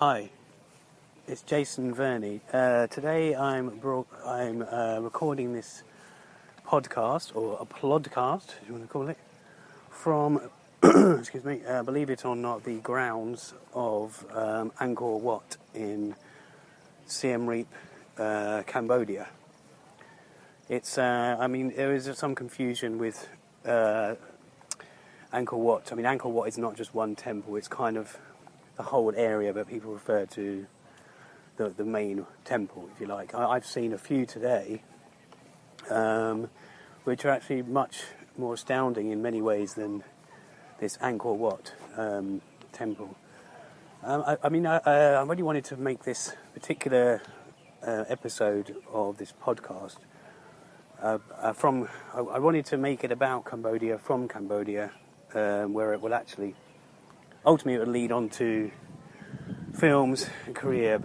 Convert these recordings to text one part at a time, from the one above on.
Hi, it's Jason Verney. Today I'm recording this podcast, or a plodcast, if you want to call it, from, excuse me, believe it or not, the grounds of Angkor Wat in Siem Reap, Cambodia. It's, there is some confusion with Angkor Wat. I mean, Angkor Wat is not just one temple, it's kind of the whole area, but people refer to the main temple, if you like. I've seen a few today, which are actually much more astounding in many ways than this Angkor Wat temple. I really wanted to make this particular episode of this podcast I wanted to make it about Cambodia, from Cambodia, where it will actually ultimately it will lead on to films in Korea,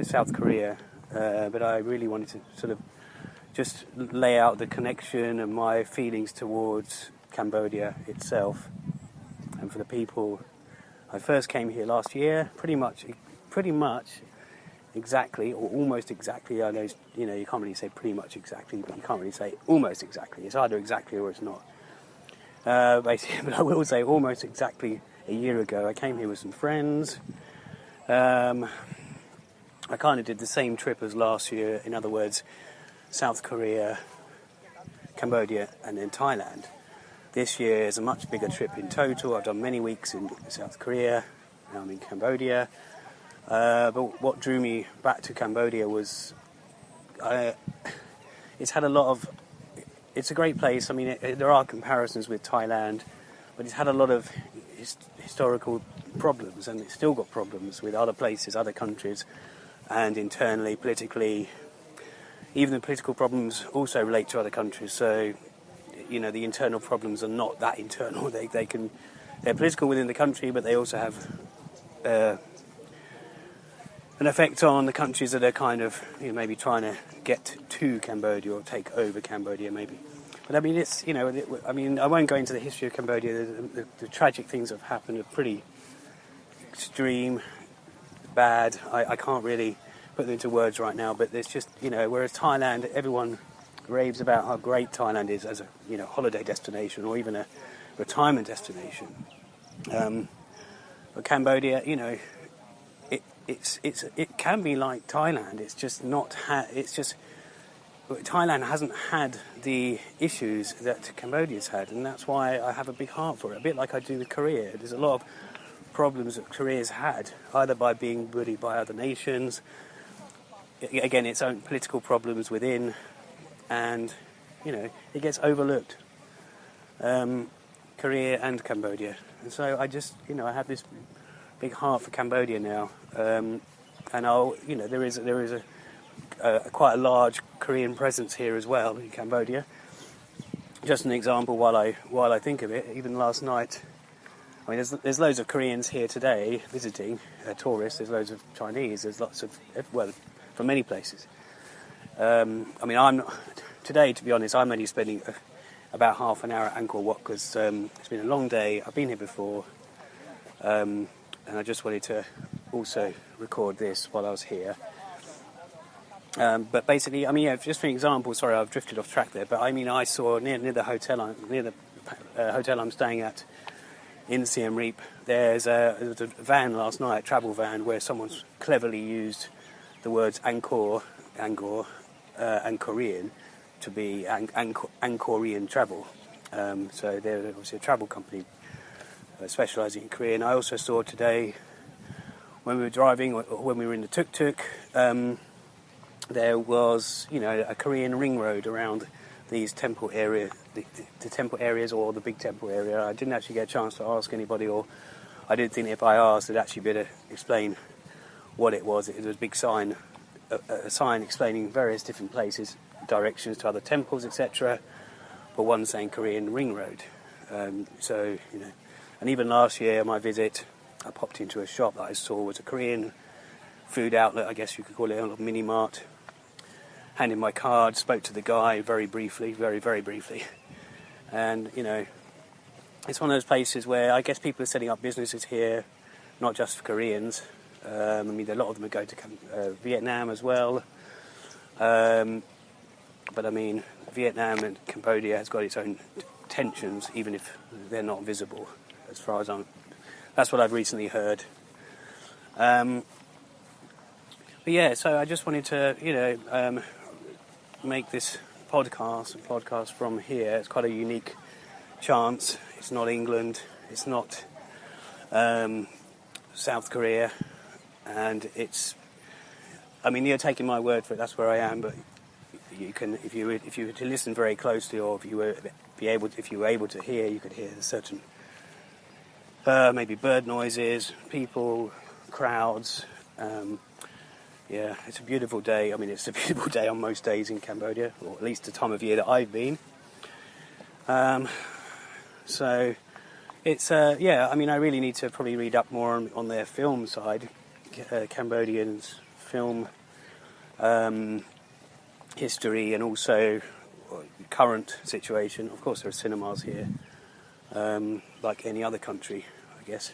South Korea. But I really wanted to sort of just lay out the connection and my feelings towards Cambodia itself, and for the people. I first came here last year, pretty much exactly, or almost exactly. I know, you can't really say pretty much exactly, but you can't really say almost exactly. It's either exactly or it's not. Basically, but I will say almost exactly a year ago. I came here with some friends. I kind of did the same trip as last year. In other words, South Korea, Cambodia, and then Thailand. This year is a much bigger trip in total. I've done many weeks in South Korea. Now I'm in Cambodia. But what drew me back to Cambodia was it's had a lot of... It's a great place. I mean, there are comparisons with Thailand, but it's had a lot of historical problems, and it's still got problems with other places, other countries, and internally, politically. Even the political problems also relate to other countries, so, the internal problems are not that internal. They're political within the country, but they also have an effect on the countries that are kind of, maybe trying to get to Cambodia or take over Cambodia, maybe. But I mean, it's, I won't go into the history of Cambodia. The tragic things that have happened are pretty extreme, bad. I can't really put them into words right now, but there's just, whereas Thailand, everyone raves about how great Thailand is as a, holiday destination or even a retirement destination. But Cambodia, it can be like Thailand. It's just not. Thailand hasn't had the issues that Cambodia's had, and that's why I have a big heart for it. A bit like I do with Korea. There's a lot of problems that Korea's had, either by being bullied by other nations, again, its own political problems within, and it gets overlooked. Korea and Cambodia, and so I just I have this big heart for Cambodia now, and there is a quite a large Korean presence here as well in Cambodia. Just an example, while I think of it, even last night, I mean, there's loads of Koreans here today visiting, tourists. There's loads of Chinese. There's lots of from many places. Today, to be honest, I'm only spending about half an hour at Angkor Wat because it's been a long day. I've been here before. And I just wanted to also record this while I was here. But basically, just for an example, sorry, I've drifted off track there, but I saw near the hotel I'm staying at in Siem Reap, there was a van last night, a travel van, where someone's cleverly used the words Angkor, and Korean to be Angkorian travel. So they're obviously a travel company specialising in Korea. And I also saw today, when we were driving, or when we were in the tuk-tuk, there was, a Korean ring road around these temple area, the temple areas, or the big temple area. I didn't actually get a chance to ask anybody, or I didn't think if I asked, they'd actually be able to explain what it was. It was a big sign, a sign explaining various different places, directions to other temples, etc. But one saying Korean ring road. And even last year, on my visit, I popped into a shop that I saw was a Korean food outlet, I guess you could call it, a little mini-mart. Handed my card, spoke to the guy very briefly, very, very briefly. And, it's one of those places where I guess people are setting up businesses here, not just for Koreans, I mean, a lot of them are going to Vietnam as well. But I mean, Vietnam and Cambodia has got its own tensions, even if they're not visible, as far as that's what I've recently heard. But yeah, so I just wanted to, make this podcast from here. It's quite a unique chance. It's not England. It's not South Korea, and it's. I mean, you're taking my word for it. That's where I am, but you can, if you were to listen very closely, or if you were able to hear, you could hear certain maybe bird noises, people, crowds. Yeah, it's a beautiful day. I mean, it's a beautiful day on most days in Cambodia, or at least the time of year that I've been. So it's yeah. I mean, I really need to probably read up more on their film side, Cambodians' film history, and also current situation. Of course, there are cinemas here, like any other country, I guess.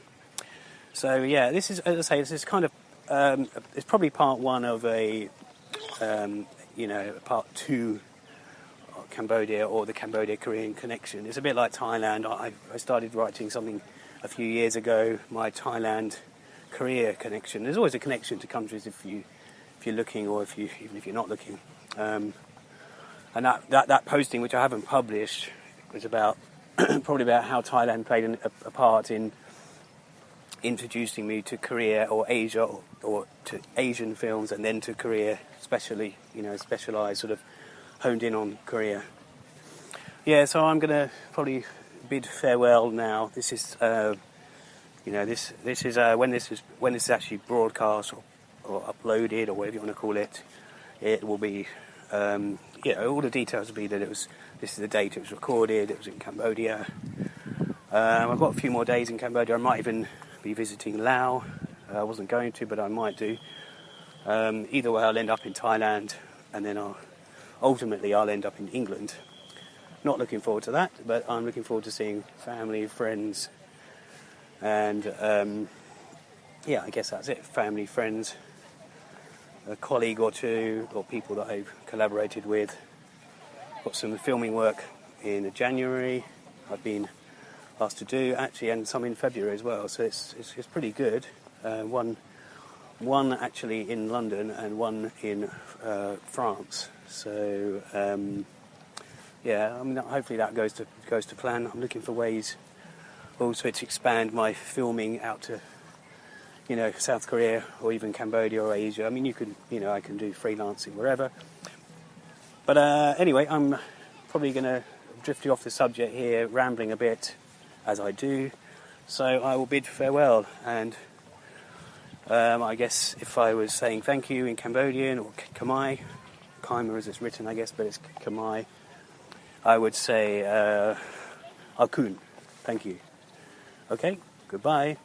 So yeah, this is, as I say, this is kind of it's probably part one of a part two of Cambodia, or the Cambodia-Korean connection. It's a bit like Thailand. I started writing something a few years ago, my Thailand-Korea connection. There's always a connection to countries if you're looking, or even if you're not looking. And that posting, which I haven't published, was about probably about how Thailand played a part in introducing me to Korea or Asia, or to Asian films, and then to Korea, especially, specialised, sort of honed in on Korea. Yeah, so I'm going to probably bid farewell now. This is, this is when this is actually broadcast or uploaded, or whatever you want to call it. It will be, all the details will be that this is the date it was recorded. It was in Cambodia. I've got a few more days in Cambodia. I might even be visiting Laos. I wasn't going to, but I might do. Either way, I'll end up in Thailand, and then ultimately I'll end up in England. Not looking forward to that, but I'm looking forward to seeing family, friends, and I guess that's it. Family, friends, a colleague or two, or people that I've collaborated with. Got some filming work in January I've been asked to do, actually, and some in February as well, so it's pretty good. One actually in London, and one in France. So I mean, hopefully that goes to plan. I'm looking for ways also to expand my filming out to South Korea, or even Cambodia or Asia. I mean, I can do freelancing wherever. But anyway, I'm probably going to drift you off the subject here, rambling a bit as I do. So I will bid farewell, and I guess if I was saying thank you in Cambodian, or Khmer, as it's written, I guess, but it's Khmer, I would say Akun. Thank you. Okay, goodbye.